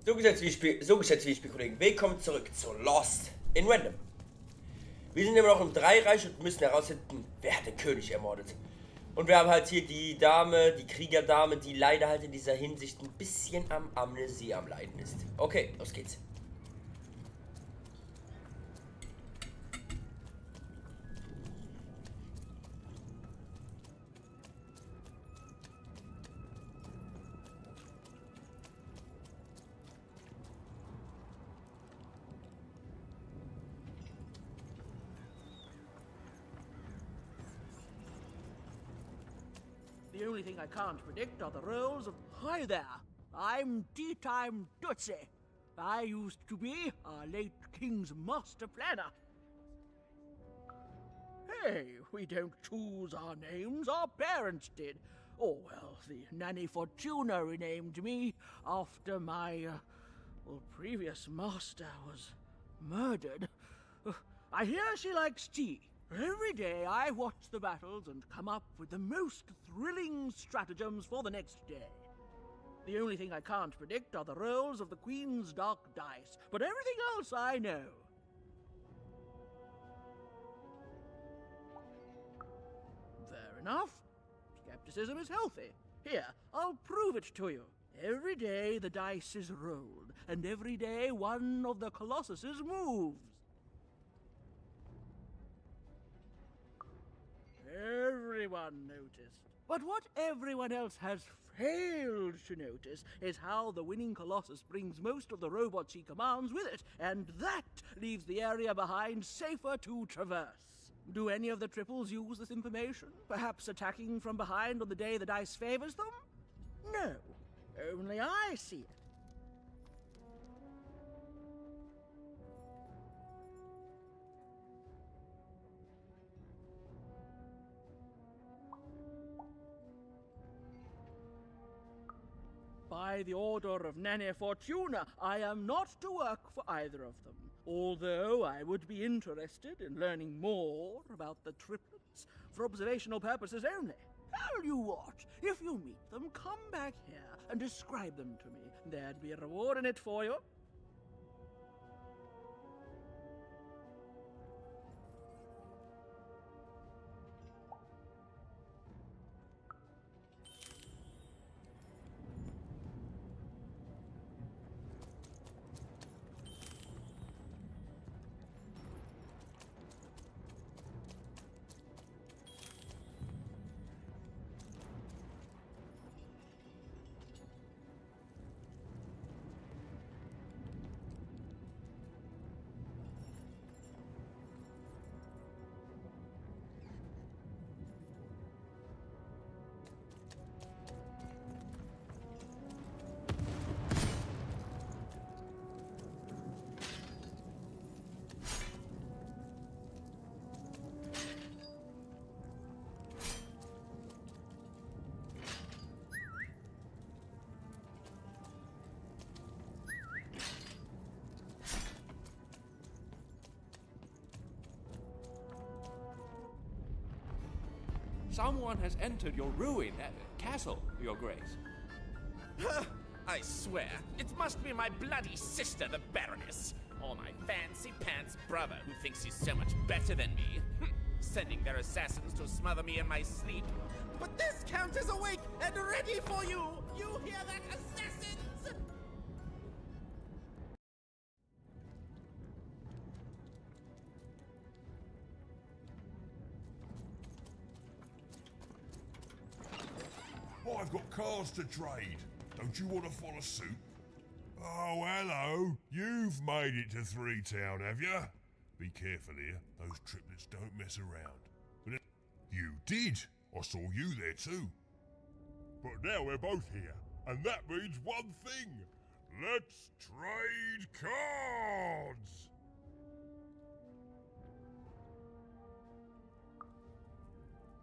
Geschätzte Spielkollegen, willkommen zurück zu Lost in Random. Wir sind immer noch im Dreireich und müssen herausfinden, wer hat den König ermordet. Und wir haben halt hier die Dame, die Kriegerdame, die leider halt in dieser Hinsicht ein bisschen am Amnesie am Leiden ist. Okay, los geht's. The only thing I can't predict are the roles of... Hi there, I'm Tea-Time Tootsie. I used to be our late king's master planner. Hey, we don't choose our names, our parents did. Oh, well, the Nanny Fortuna renamed me after my, previous master was murdered. I hear she likes tea. Every day I watch the battles and come up with the most thrilling stratagems for the next day. The only thing I can't predict are the rolls of the Queen's dark dice, but everything else I know. Fair enough. Skepticism is healthy. Here, I'll prove it to you. Every day the dice is rolled, and every day one of the Colossuses moves. Everyone noticed. But what everyone else has failed to notice is how the winning Colossus brings most of the robots he commands with it, and that leaves the area behind safer to traverse. Do any of the triples use this information? Perhaps attacking from behind on the day the dice favors them? No, only I see it. By the order of Nanny Fortuna, I am not to work for either of them, although I would be interested in learning more about the triplets for observational purposes only. Tell you what, if you meet them, come back here and describe them to me. There'd be a reward in it for you. Someone has entered your castle, Your Grace. I swear, it must be my bloody sister, the Baroness, or my fancy-pants brother who thinks he's so much better than me, sending their assassins to smother me in my sleep. But this count is awake and ready for you! You hear that, assassins? I've got cars to trade. Don't you want to follow suit? Oh, hello. You've made it to Three Town, have you? Be careful here. Those triplets don't mess around. But you did. I saw you there too. But now we're both here, and that means one thing. Let's trade cards.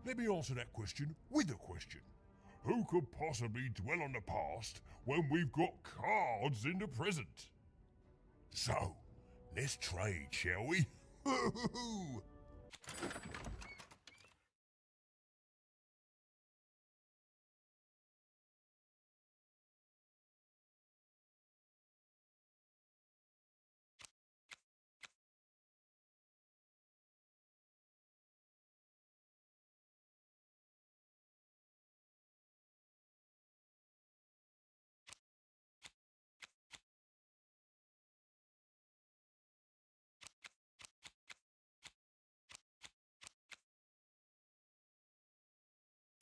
Let me answer that question with a question. Who could possibly dwell on the past when we've got cards in the present? So, let's trade, shall we?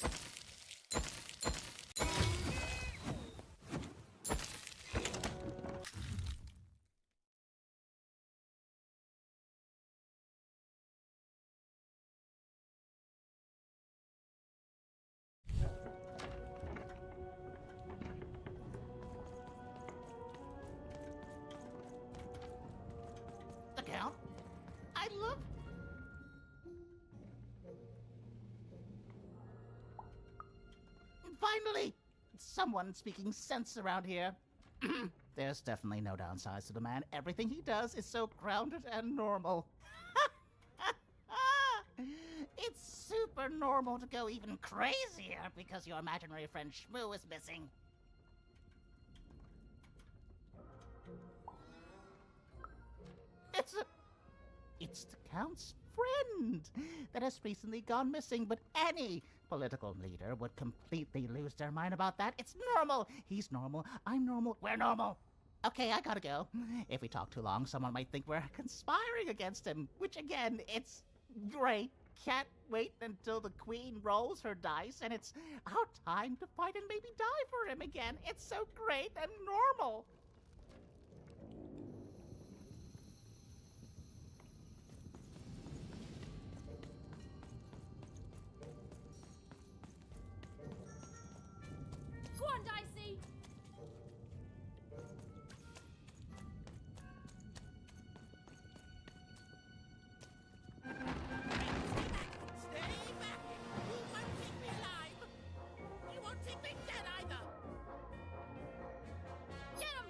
The Count? I love... Finally! Someone speaking sense around here. There's definitely no downsides to the man. Everything he does is so grounded and normal. It's super normal to go even crazier because your imaginary friend Shmoo is missing. It's the Count's friend that has recently gone missing, but any political leader would completely lose their mind about that. It's normal. He's normal. I'm normal. We're normal. Okay, I gotta go. If we talk too long, someone might think we're conspiring against him, which again, it's great. Can't wait until the queen rolls her dice and it's our time to fight and maybe die for him again. It's so great and normal. Go on, Dicey! Stay back! You won't keep me alive! You won't keep me dead either! Get him,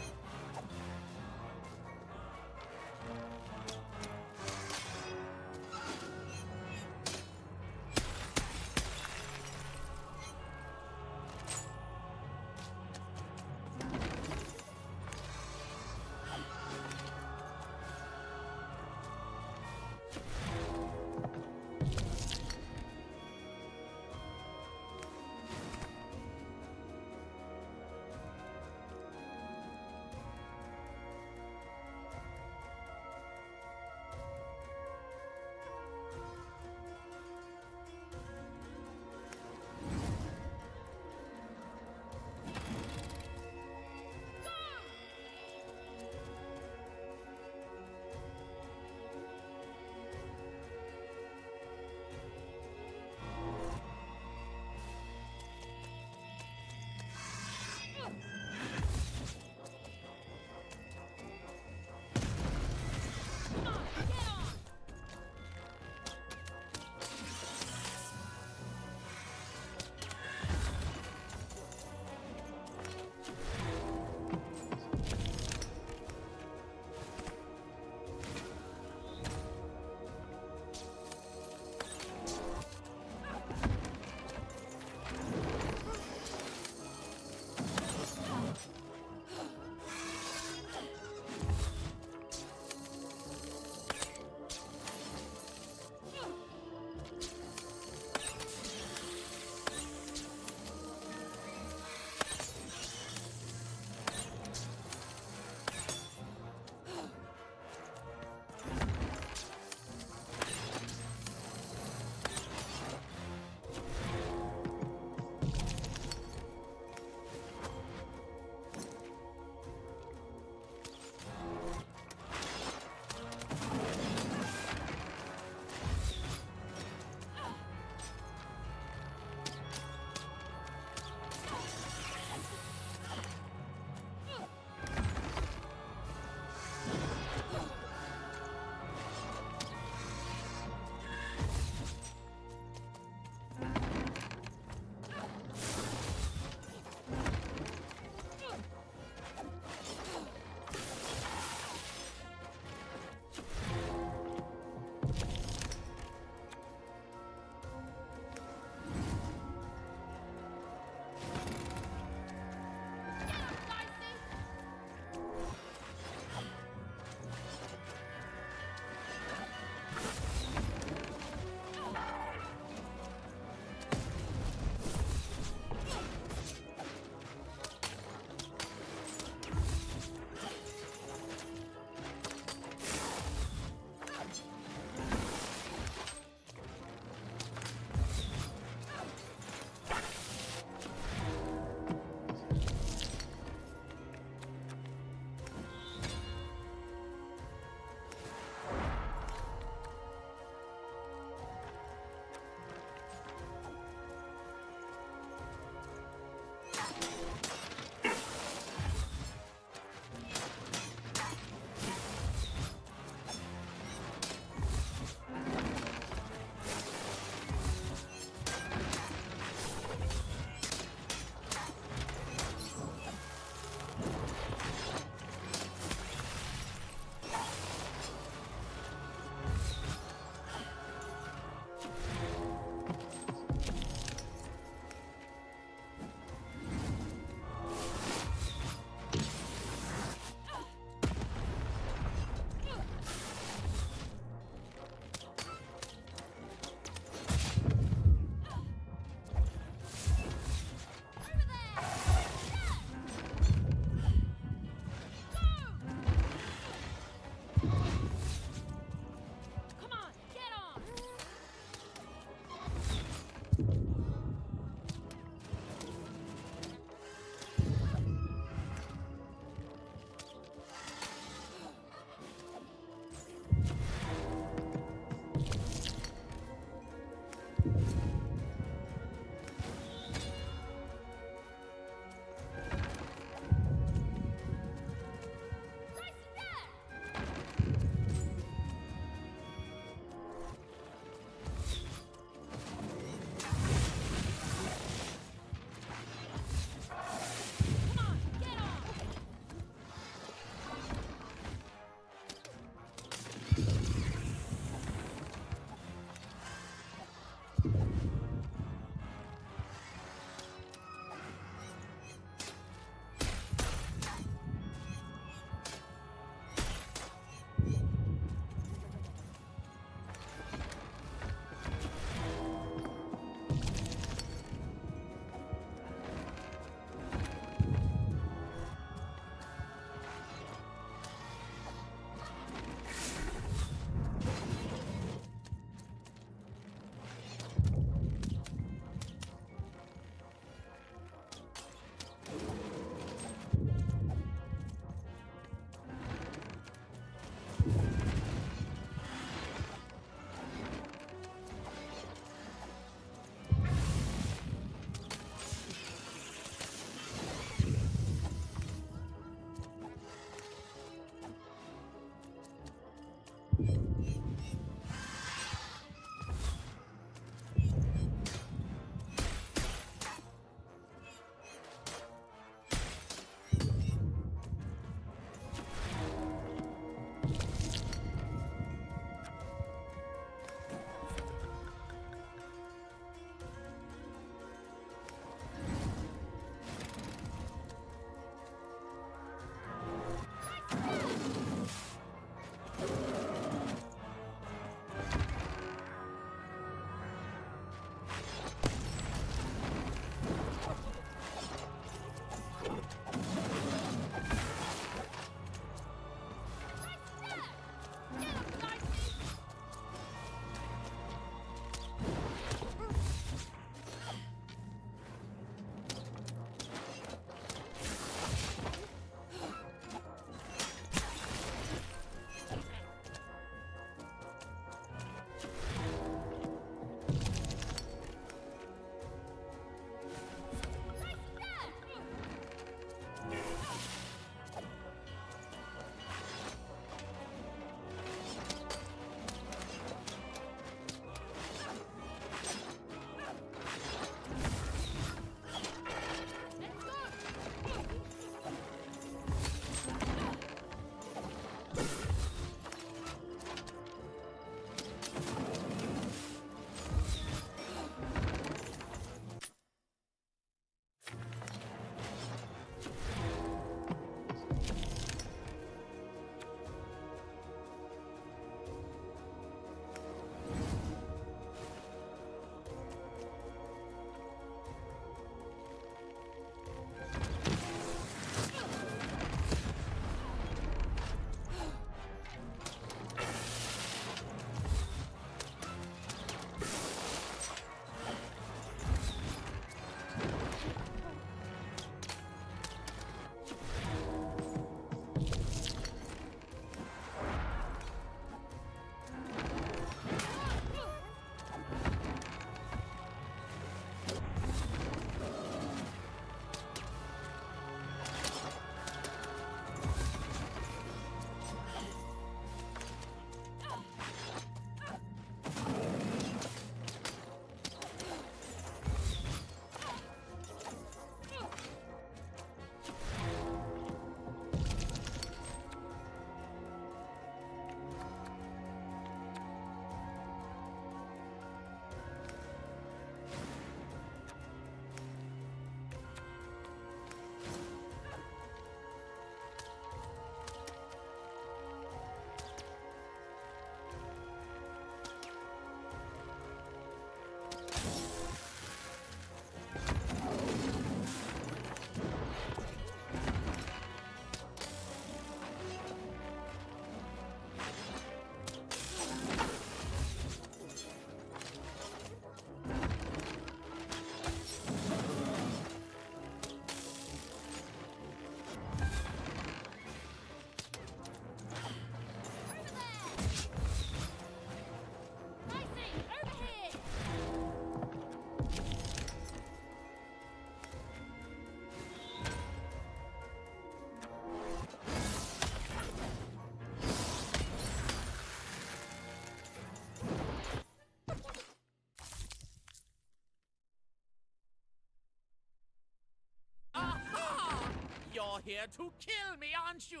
here to kill me, aren't you?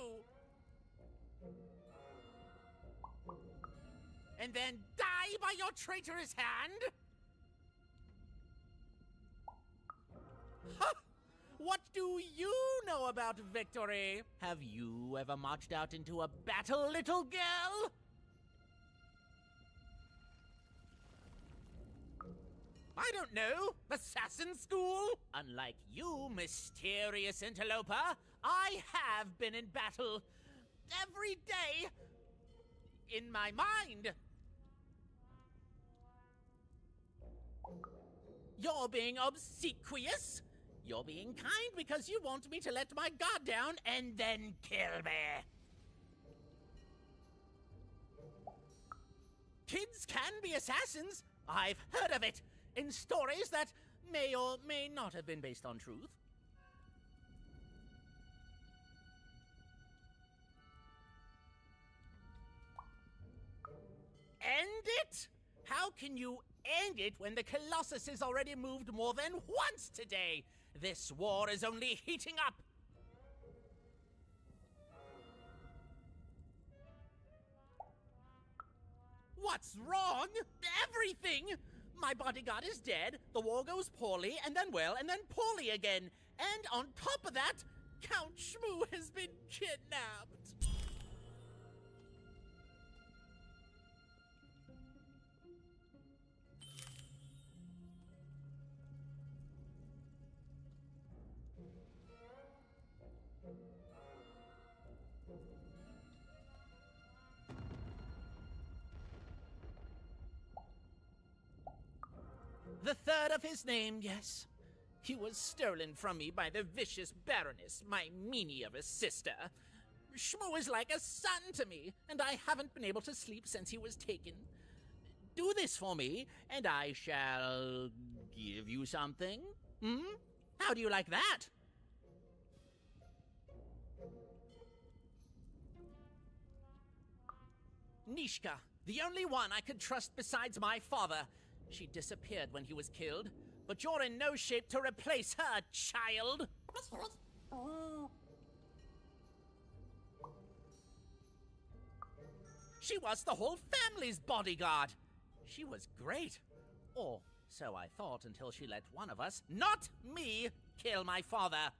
And then die by your traitorous hand? Ha! What do you know about victory? Have you ever marched out into a battle, little girl? I don't know. Assassin school? Unlike you, mysterious interloper, I have been in battle every day in my mind. You're being obsequious. You're being kind because you want me to let my guard down and then kill me. Kids can be assassins. I've heard of it in stories that may or may not have been based on truth. End it? How can you end it when the Colossus has already moved more than once today? This war is only heating up. What's wrong? Everything! My bodyguard is dead, the war goes poorly, and then well, and then poorly again. And on top of that, Count Shmoo has been kidnapped. The third of his name, yes. He was stolen from me by the vicious Baroness, my meanie of a sister. Shmoo is like a son to me, and I haven't been able to sleep since he was taken. Do this for me, and I shall give you something. How do you like that? Nishka, the only one I could trust besides my father. She disappeared when he was killed, but you're in no shape to replace her, child. She was the whole family's bodyguard. She was great. Or so I thought until she let one of us, not me, kill my father.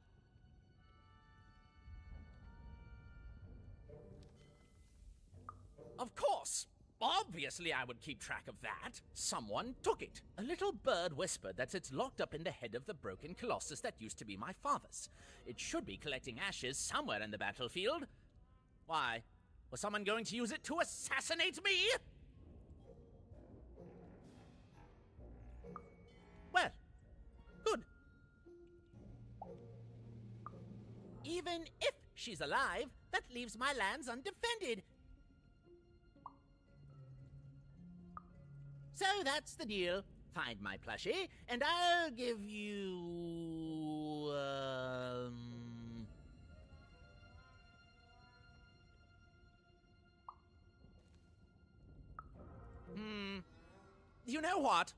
Of course. Obviously, I would keep track of that. Someone took it. A little bird whispered that it's locked up in the head of the broken colossus that used to be my father's. It should be collecting ashes somewhere in the battlefield. Why? Was someone going to use it to assassinate me? Well, good. Even if she's alive, that leaves my lands undefended. So that's the deal. Find my plushie, and I'll give you... You know what?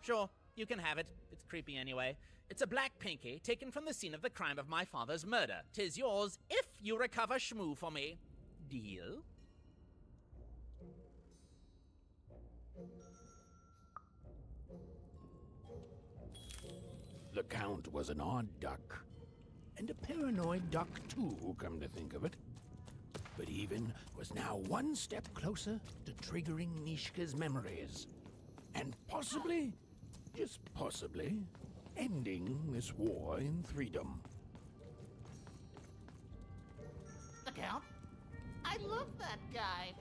Sure, you can have it. It's creepy anyway. It's a black pinky taken from the scene of the crime of my father's murder. 'Tis yours if you recover Shmoo for me. Deal? The Count was an odd duck. And a paranoid duck, too, come to think of it. But Even was now one step closer to triggering Nishka's memories. And possibly, just possibly, ending this war in Threedom. The Count? I love that guy.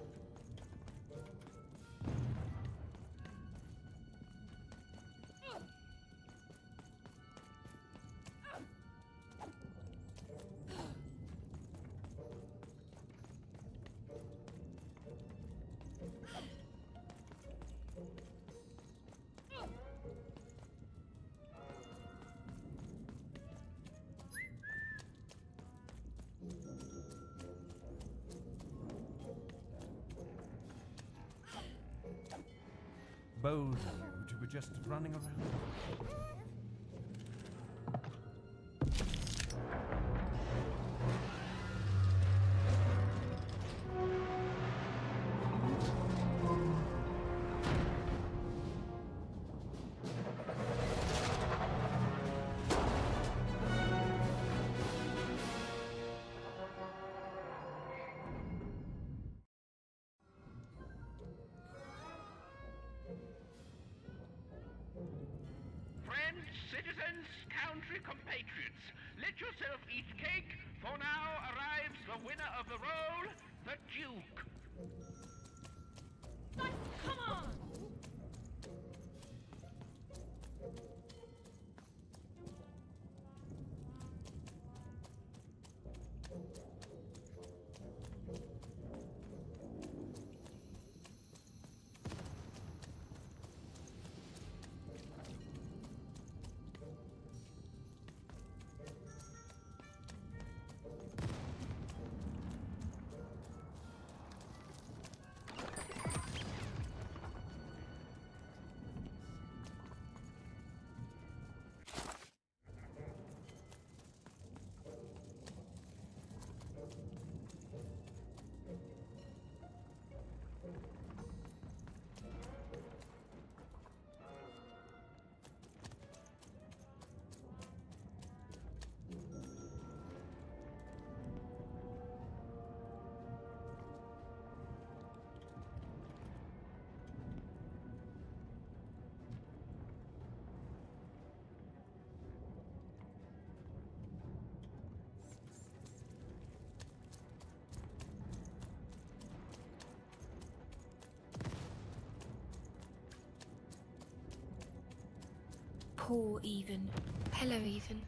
Both of you two were just running around. country compatriots, let yourself eat cake, for now arrives the winner of the role, the Duke. Guys, come on! Poor Even. Hello, Even.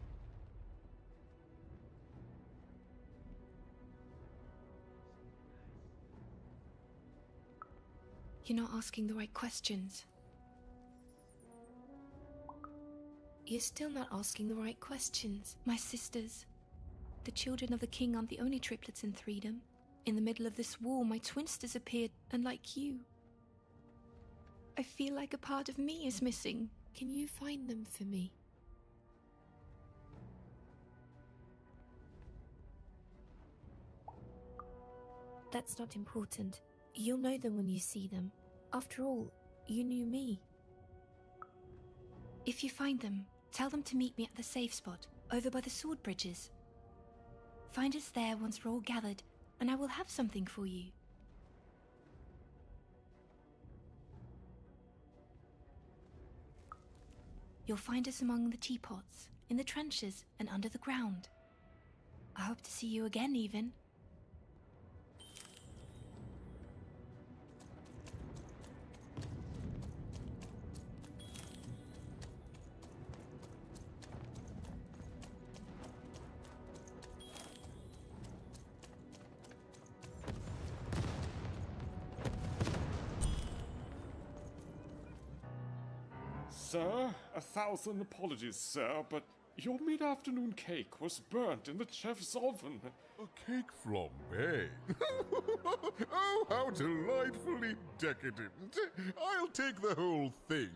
You're not asking the right questions. You're still not asking the right questions. My sisters. The children of the king aren't the only triplets in Threedom. In the middle of this war, my twins disappeared, unlike you. I feel like a part of me is missing. Can you find them for me? That's not important. You'll know them when you see them. After all, you knew me. If you find them, tell them to meet me at the safe spot, over by the sword bridges. Find us there once we're all gathered, and I will have something for you. You'll find us among the teapots, in the trenches, and under the ground. I hope to see you again, Even. Sir, 1,000 apologies, sir, but your mid-afternoon cake was burnt in the chef's oven. A cake flambe? Oh, how delightfully decadent. I'll take the whole thing.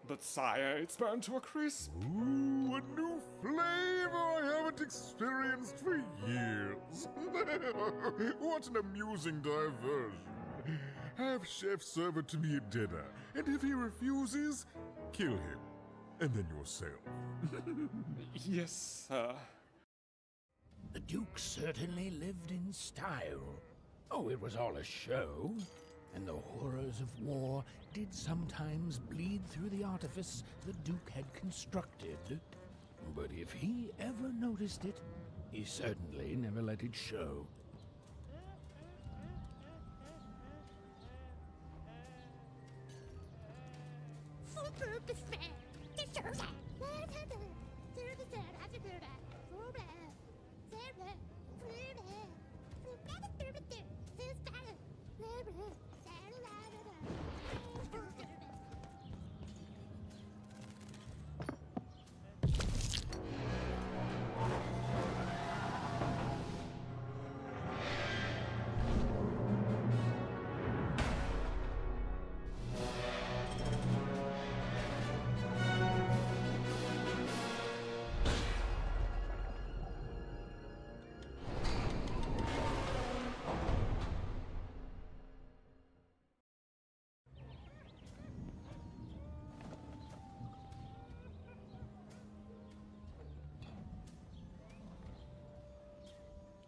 But sire, it's burnt to a crisp. Ooh, a new flavor I haven't experienced for years. What an amusing diversion. Have Chef serve it to me at dinner, and if he refuses, kill him. And then yourself. Yes, sir. The Duke certainly lived in style. Oh, it was all a show, and the horrors of war did sometimes bleed through the artifice the Duke had constructed. But if he ever noticed it, he certainly never let it show.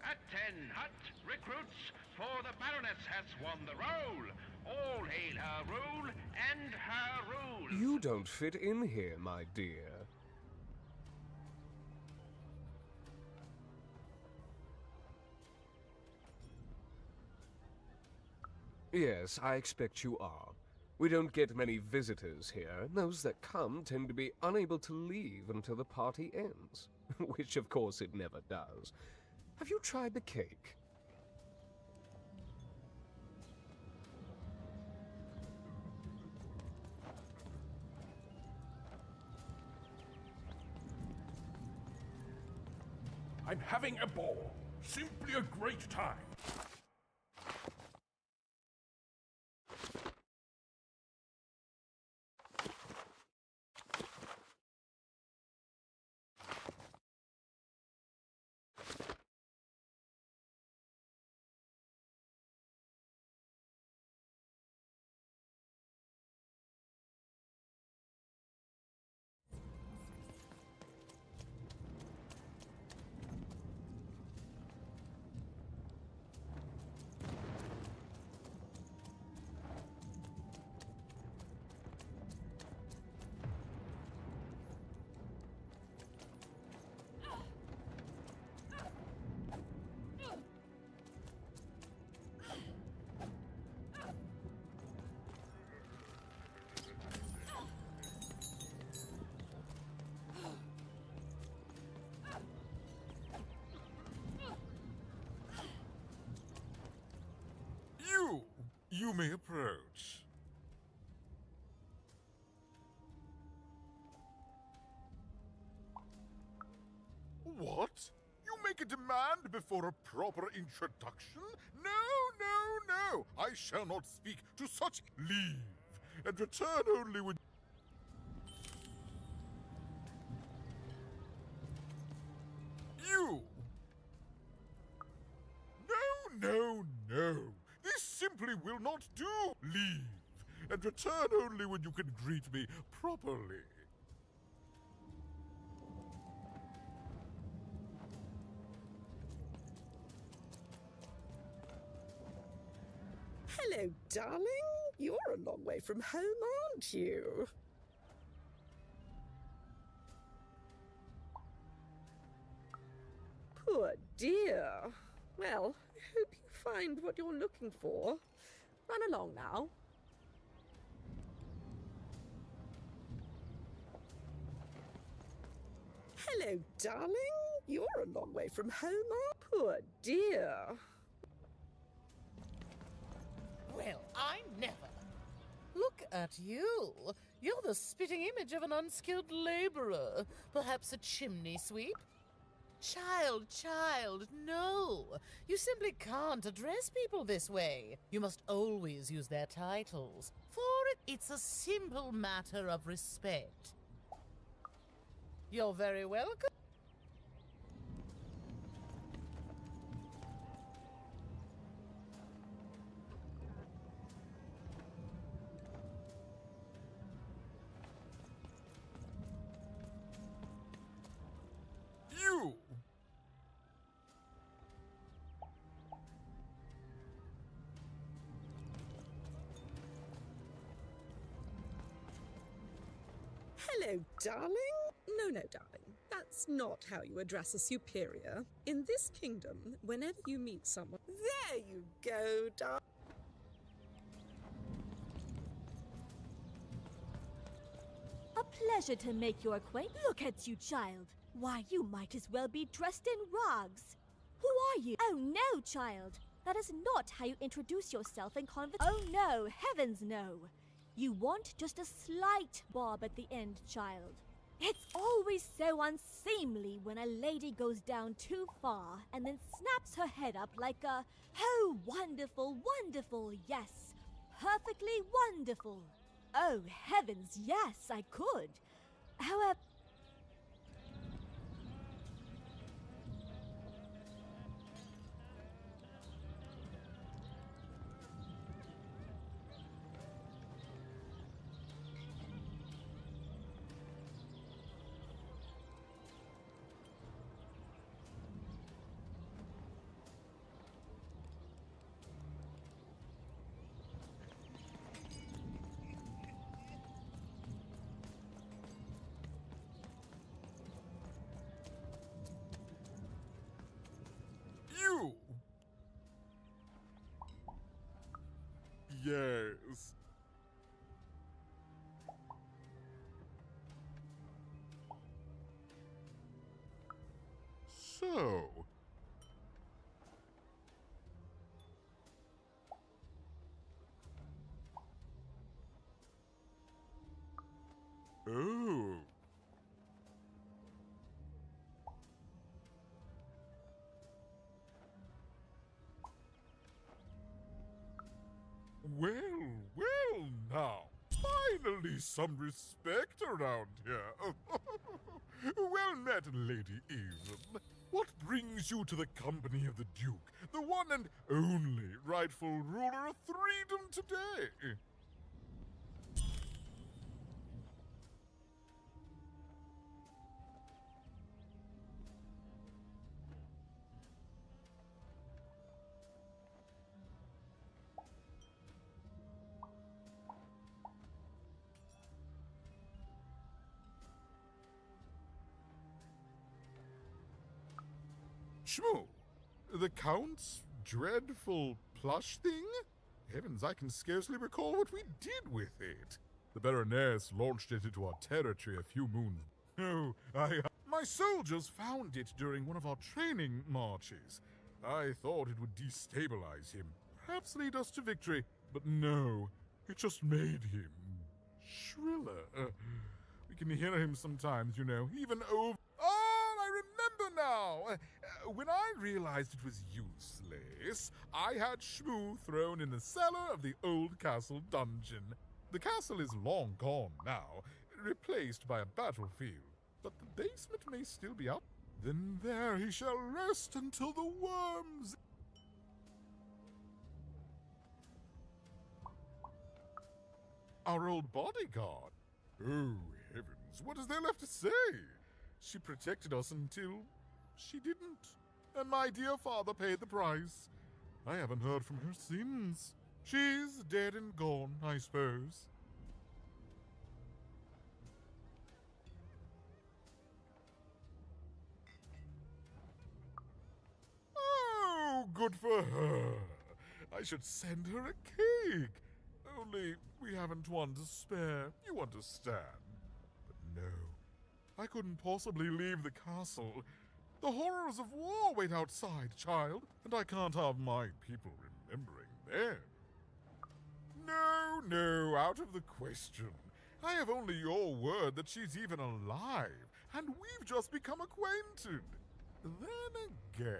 Attend, hut, recruits, for the Baroness has won the role. All hail her rule and her rules. You don't fit in here, my dear. Yes, I expect you are. We don't get many visitors here, and those that come tend to be unable to leave until the party ends. Which, of course, it never does. Have you tried the cake? I'm having a ball. Simply a great time. You may approach. What? You make a demand before a proper introduction? No, no, no! I shall not speak to such. Leave, and return only when... You! No, no, no! This simply will not do! Leave, and return only when you can greet me properly. Hello, darling. You're a long way from home, aren't you? Poor dear. Well, I hope you find what you're looking for. Run along now. Hello, darling. You're a long way from home, poor dear. Well, I never. Look at you. You're the spitting image of an unskilled laborer. Perhaps a chimney sweep? Child, no. You simply can't address people this way. You must always use their titles. For it's a simple matter of respect. You're very welcome. You! Hello, darling. No, darling. That's not how you address a superior. In this kingdom, whenever you meet someone... There you go, darling. A pleasure to make your acquaintance. Look at you, child. Why, you might as well be dressed in rags. Who are you? Oh, no, child. That is not how you introduce yourself in conversation. Oh, no. Heavens, no. You want just a slight bob at the end, child. It's always so unseemly when a lady goes down too far and then snaps her head up like a, oh, wonderful, wonderful, yes, perfectly wonderful. Oh, heavens, yes, I could. However... Yes. So... Oh. Well, well now. Finally some respect around here. Well met, Lady Even. What brings you to the company of the Duke, the one and only rightful ruler of Freedom today? Shmoo, the Count's dreadful plush thing? Heavens, I can scarcely recall what we did with it. The Baroness launched it into our territory a few moons. Oh, my soldiers found it during one of our training marches. I thought it would destabilize him, perhaps lead us to victory. But no, it just made him shriller. We can hear him sometimes, you know, even over... Oh, I remember now! When I realized it was useless, I had Shmoo thrown in the cellar of the old castle dungeon. The castle is long gone now, replaced by a battlefield, but the basement may still be up. Then there he shall rest until the worms... Our old bodyguard. Oh, heavens, what is there left to say? She protected us until she didn't. And my dear father paid the price. I haven't heard from her since. She's dead and gone, I suppose. Oh, good for her. I should send her a cake. Only we haven't one to spare, you understand. But no, I couldn't possibly leave the castle. The horrors of war wait outside, child, and I can't have my people remembering them. No, no, out of the question. I have only your word that she's even alive, and we've just become acquainted. Then again...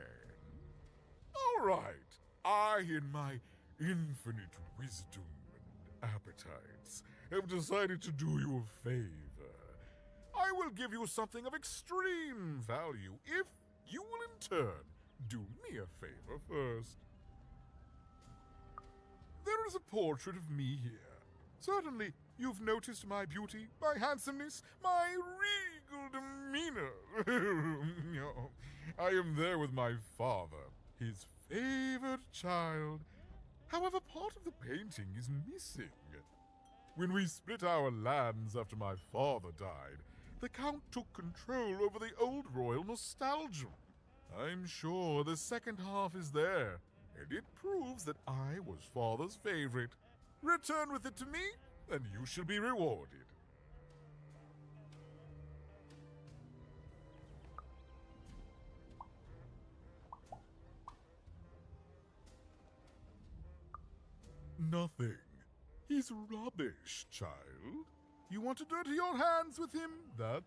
All right, I, in my infinite wisdom and appetites, have decided to do you a favor. I will give you something of extreme value if you will in turn do me a favor first. There is a portrait of me here. Certainly, you've noticed my beauty, my handsomeness, my regal demeanor. I am there with my father, his favored child. However, part of the painting is missing. When we split our lands after my father died, the Count took control over the old royal nostalgia. I'm sure the second half is there, and it proves that I was father's favorite. Return with it to me, and you shall be rewarded. Nothing. He's rubbish, child. You want to dirty your hands with him? That...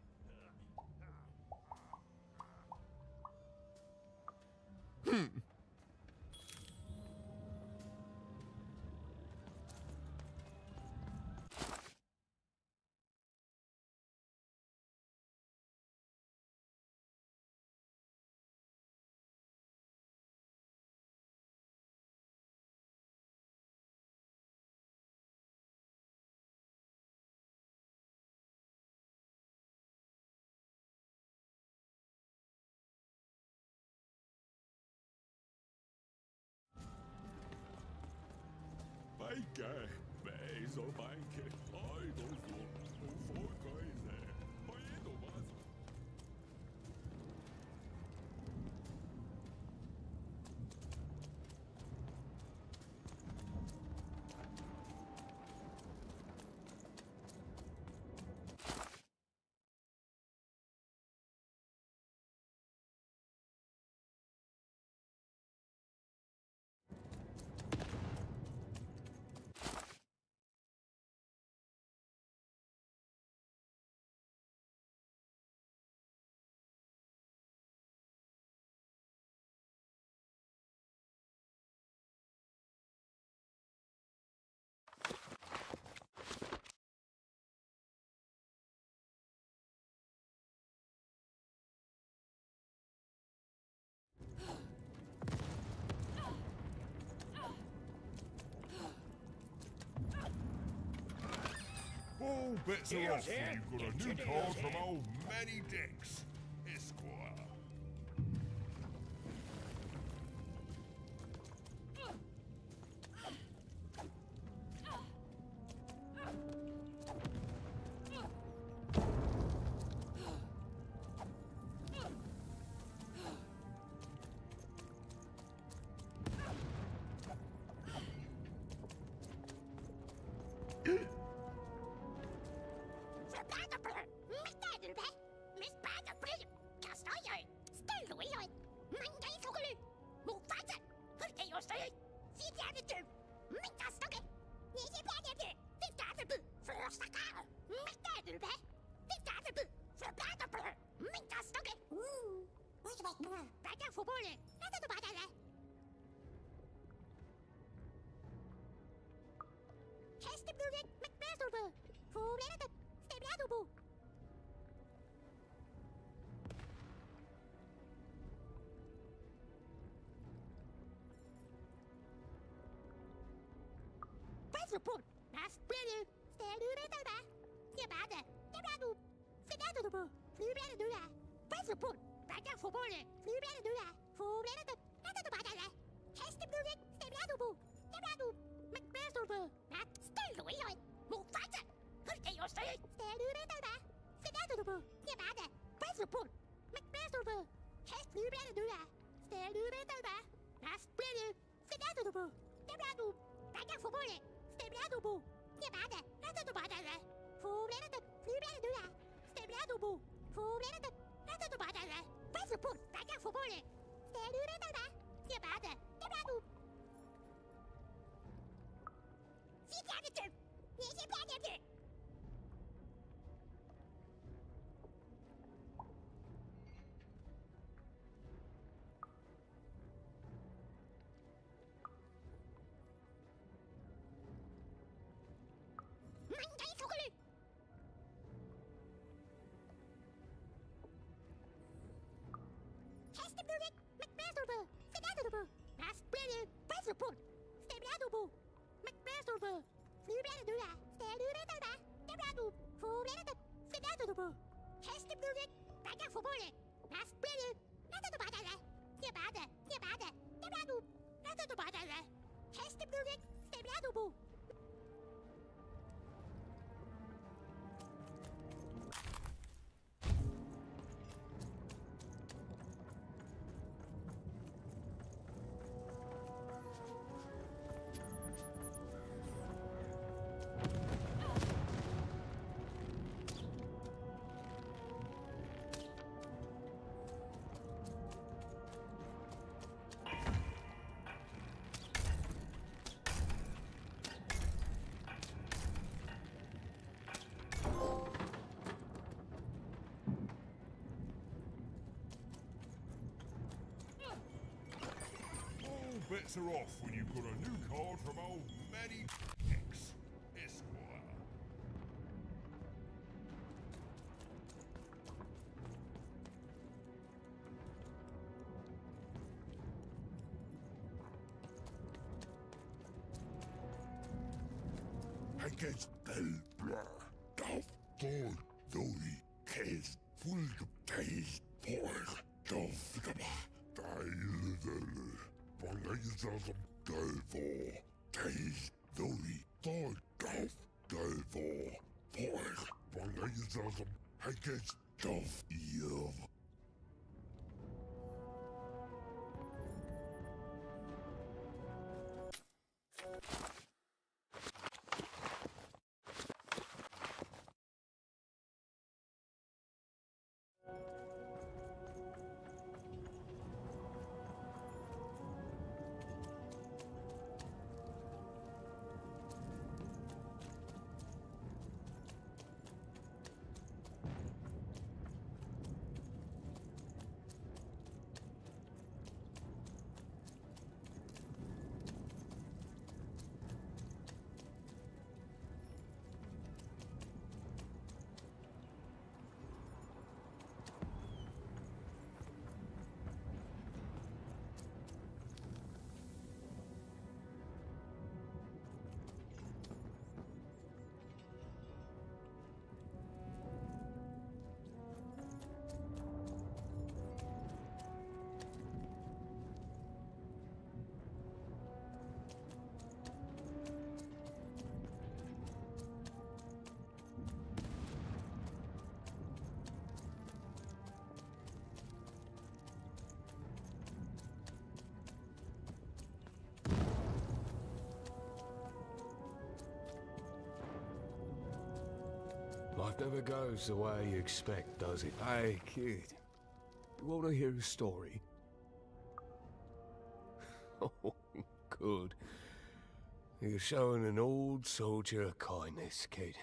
All bets are off when you've got a new card from old Manny Dex, Esquire. Bets are off when you've got a new card from old Manny Dex, Esquire. Herkes delbler, daf dol, doi, kes, fulg, teis, por, dof, daba, deil, Bangayzazam Delvo, Teis, Doi, Doi, Dof, Delvo, Poich, Bangayzazam, Hekes, Dof, Yev. Life never goes the way you expect, does it? Hey, kid. You want to hear a story? Oh, good. You're showing an old soldier kindness, kid.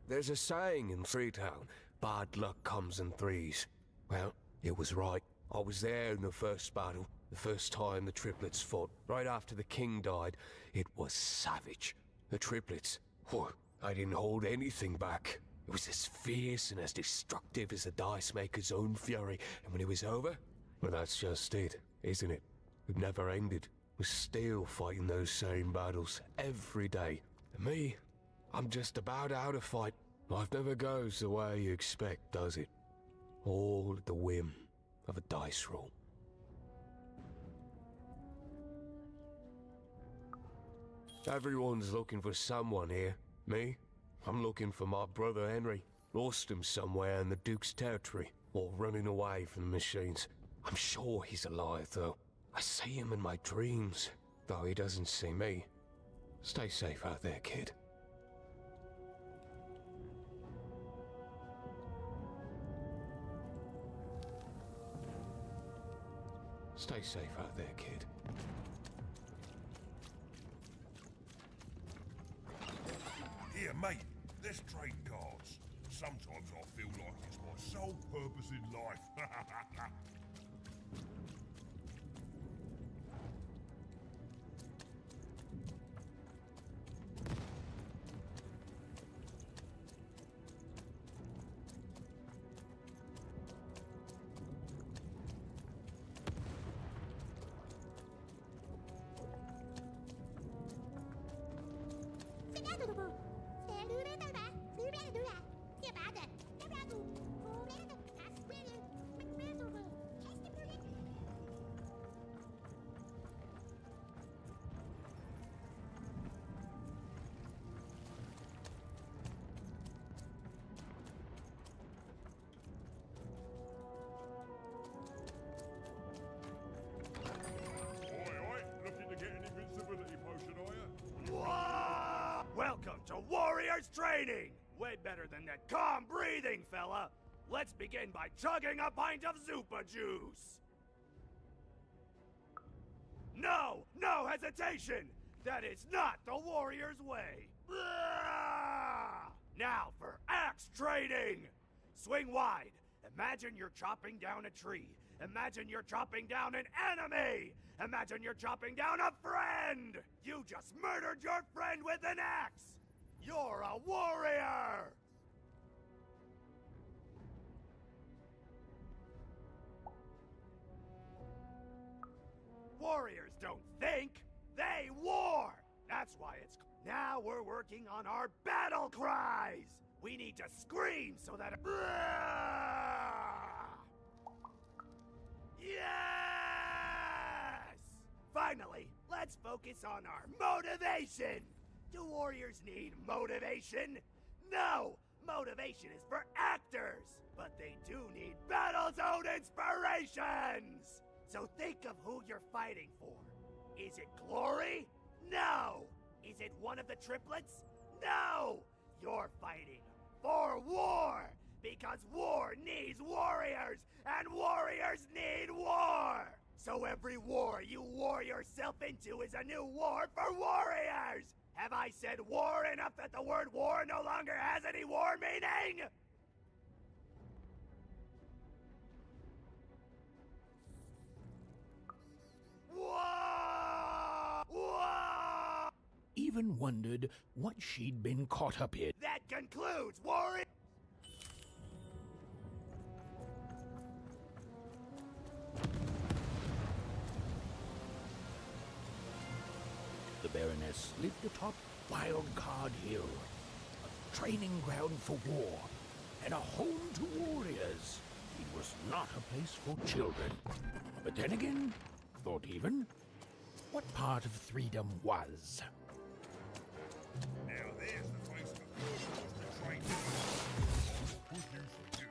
There's a saying in Streithähne, bad luck comes in threes. Well, it was right. I was there in the first battle, the first time the triplets fought. Right after the king died, it was savage. The triplets, I didn't hold anything back. It was as fierce and as destructive as the dice maker's own fury. And when it was over, well, that's just it, isn't it? It never ended. We're still fighting those same battles every day. And me, I'm just about out of fight. Life never goes the way you expect, does it? All at the whim of a dice roll. Everyone's looking for someone here. Me? I'm looking for my brother Henry. Lost him somewhere in the Duke's territory, or running away from the machines. I'm sure he's alive, though. I see him in my dreams, though he doesn't see me. Stay safe out there, kid. Stay safe out there, kid. Here, mate, let's trade cards. Sometimes I feel like it's my sole purpose in life. Welcome to Warriors Training! Way better than that calm breathing, fella! Let's begin by chugging a pint of Zupa juice! No! No hesitation! That is not the Warrior's way! Now for axe training! Swing wide! Imagine you're chopping down a tree. Imagine you're chopping down an enemy! Imagine you're chopping down a friend! You just murdered your friend with an axe! You're a warrior! Warriors don't think, they war! That's why it's... Now we're working on our battle cries! We need to scream so that... Yes! Finally, let's focus on our motivation! Do warriors need motivation? No! Motivation is for actors! But they do need battle zone inspirations! So think of who you're fighting for. Is it glory? No! Is it one of the triplets? No! You're fighting for war! Because war needs warriors! And warriors need war! So every war you war yourself into is a new war for warriors! Have I said war enough that the word war no longer has any war meaning? Even wondered what she'd been caught up in. That concludes war. The Baroness lived atop Wildcard Hill, a training ground for war, and a home to warriors. It was not a place for children. But then again, thought even, what part of freedom was? Now there's the place to train. Good news for you.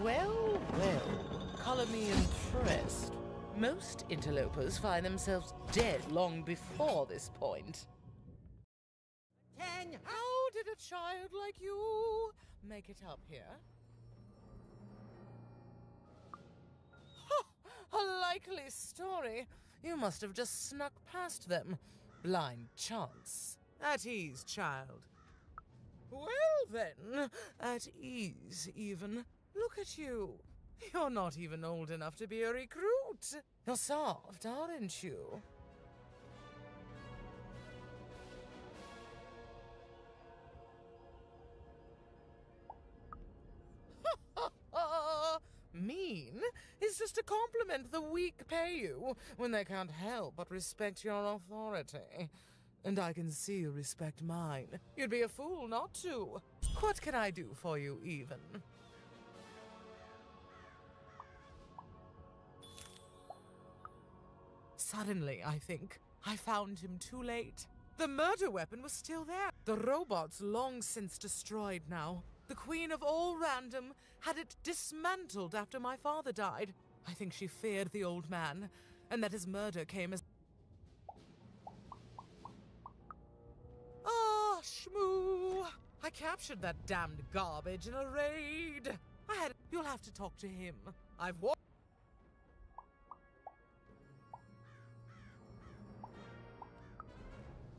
Well, well, color me impressed. Most interlopers find themselves dead long before this point. How did a child like you make it up here? A likely story. You must have just snuck past them. Blind chance. At ease, child. Well then, at ease even. Look at you. You're not even old enough to be a recruit. You're soft, aren't you? Mean is just a compliment the weak pay you when they can't help but respect your authority. And I can see you respect mine. You'd be a fool not to. What can I do for you, even? Suddenly, I think, I found him too late. The murder weapon was still there. The robot's long since destroyed now. The Queen of All Random had it dismantled after my father died. I think she feared the old man, and that his murder came as... Ah, shmoo! I captured that damned garbage in a raid. You'll have to talk to him.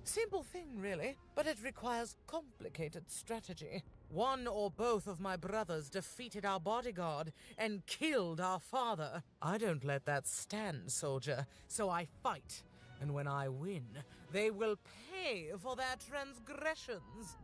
Simple thing, really, but it requires complicated strategy. One or both of my brothers defeated our bodyguard and killed our father. I don't let that stand, soldier, so I fight. And when I win, they will pay for their transgressions.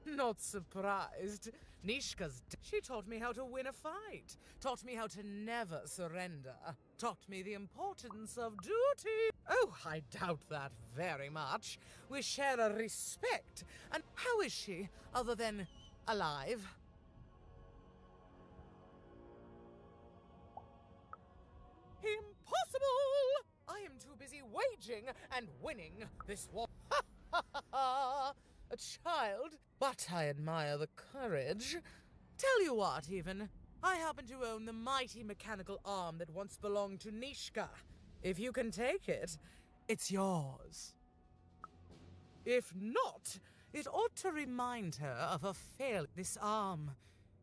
Not surprised. Nishka's she taught me how to win a fight, taught me how to never surrender, taught me the importance of duty. Oh, I doubt that very much. We share a respect. And how is she, other than alive? Impossible! I am too busy waging and winning this war. Ha ha ha ha! A child, but I admire the courage. Tell you what, even, I happen to own the mighty mechanical arm that once belonged to Nishka. If you can take it, it's yours. If not, it ought to remind her of her fail. This arm,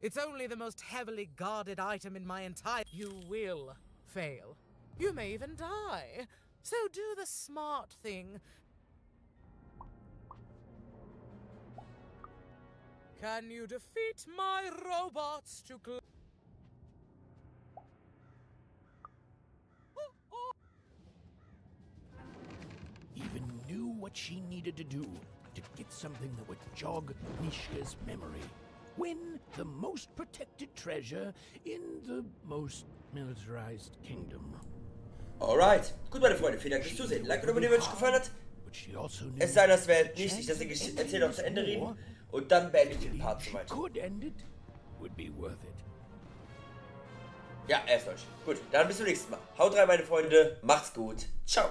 it's only the most heavily guarded item in my entire... You will fail. You may even die. So do the smart thing. Can you defeat my robots to Even knew what she needed to do to get something that would jog Nishka's memory. Win the most protected treasure in the most militarized kingdom. Alright, gut meine Freunde, vielen Dank fürs Zusehen. Like und wenn euch gefallen hat. Es sei denn, das wäre nicht, dass ich erzähle noch zu Ende reden. Und dann beende ich den Part soweit. Ja, erst euch. Gut, dann bis zum nächsten Mal. Haut rein, meine Freunde. Macht's gut. Ciao.